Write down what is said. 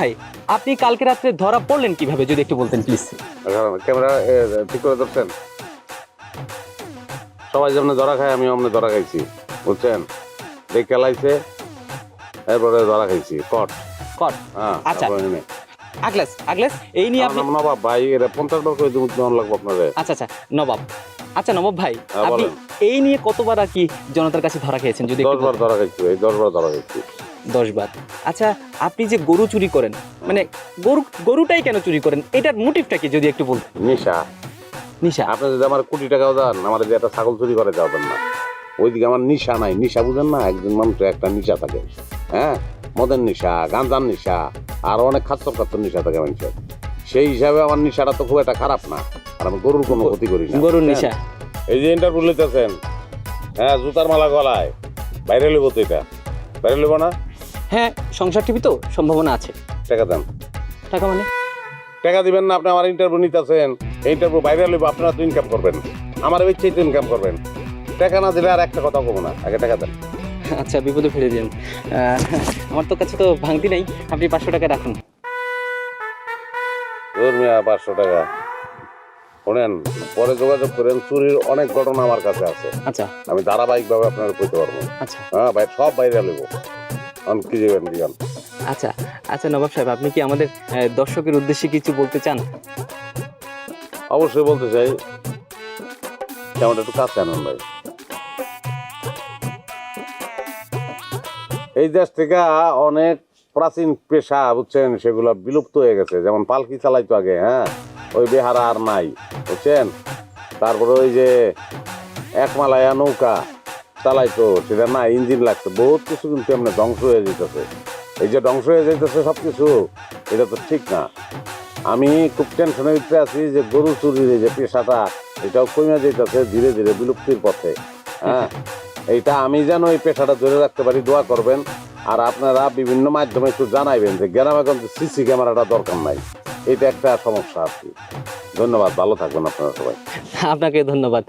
ভাই আপনি কালকে রাত্রে ধরা পড়লেন কিভাবে যদি একটু বলতেন প্লিজ। ক্যামেরা ঠিক করে ধরছেন? সবাই যেমন ধরা খায় আমি অমনি ধরা খাইছি, বুঝছেন? দেখে খেলাইছে, এরপরে ধরা খাইছি কট। কট। হ্যাঁ আচ্ছা আগলাস আগলাস এই নিয়ে আপনি নবাব ভাই এটা 50 বার করে দেওয়া লাগবে আপনাদের। আচ্ছা আচ্ছা নবাব, আচ্ছা নবাব ভাই হ্যাঁ, আপনি বলেন। এই নিয়ে কতবার আর কি জনতার কাছে ধরা খেয়েছেন যদি 10 একটু বার ধরা খাইছি, এই 10 বার ধরা খাইছি। 10 বার। আচ্ছা আপনি যে গরু চুরি করেন মানে গরুটাই কেন চুরি করেন এটার মোটিভটা কি যদি একটু বলতেন। নিশা। নিশা। আপনি যদি আমার কোটি টাকাও দেন, আমার যে একটা ছাগল চুরি করে যাবেন না, ওইদিকে আমার নিশা নাই। নিশা বুঝেন না? একজন মানুষের একটা নিশা থাকে, হ্যাঁ, মদের নিশা, গাঁজার নিশা, আরো অনেক খাচ্চর খাচ্চর নিশা থাকে মানুষের। সেই হিসাবে আমার নিশাটা তো খুব একটা খারাপ না, আর আমি গরুর কোনো ক্ষতি করি না। গরুর নিশা। এই যে ইন্টারভিউ লিতেছেন, হ্যাঁ, জুতার মালা গলায়, বাইরে লইব তো, এটা বাইরে লইব না? হ্যাঁ সংসার টিভি তো সম্ভাবনা আছে। টাকা দেন। টাকা মানে টাকা দিবেন না? আপনি আমার ইন্টারভিউ নিতেছেন, এই ইন্টারভিউ বাইরে লইব, আপনারা তো ইনকাম করবেন, আমার ইচ্ছেই তো ইনকাম করবেন। টাকা না দিলে আর একটা কথা বলবো না, আগে টাকা দেন। আচ্ছা বিপদে ফেলে দিন। আমার তো কাছে তো ভাঙতি নাই, আপনি 500 টাকা রাখুন। ধর মিয়া 500 টাকা। শোনেন, পরে যোগাযোগ করেন, চুরির অনেক ঘটনা আমার কাছে আছে, আচ্ছা আমি ধারাবাহিকভাবে আপনার কইতে পারবো। আচ্ছা হ্যাঁ ভাই, সব বাইরে লইব। আমি কি যাবেন দিয়ান? আচ্ছা আচ্ছা নবাব সাহেব আপনি কি আমাদের দর্শকের উদ্দেশ্যে কিছু বলতে চান? অবশ্যই বলতে চাই, কেমন একটু কাছে আনুন ভাই। এই দেশ থেকে অনেক প্রাচীন পেশা, বুঝছেন, সেগুলো বিলুপ্ত হয়ে গেছে। যেমন পালকি চালাইতো আগে, হ্যাঁ, ওই বেহারা আর নাই, বুঝছেন। তারপরে ওই যে একমালায়া নৌকা চালাইতো, সেটা না, ইঞ্জিন লাগতো, বহুত কিছু কিন্তু এমনি ধ্বংস হয়ে যেতেছে। এই যে ধ্বংস হয়ে যেতেছে সব কিছু, এটা তো ঠিক না। আমি খুব টেনশনের ভিতরে আছি যে গরু চুরির এই যে পেশাটা, এটাও কমে যেতেছে ধীরে ধীরে বিলুপ্তির পথে। হ্যাঁ, এইটা আমি যেন এই পেশাটা ধরে রাখতে পারি, দোয়া করবেন। আর আপনারা বিভিন্ন মাধ্যমে একটু জানাইবেন যে গ্রামে কিন্তু সিসি ক্যামেরাটা দরকার নাই, এটা একটা সমস্যা আর কি। ধন্যবাদ, ভালো থাকবেন আপনারা সবাই। আপনাকে ধন্যবাদ।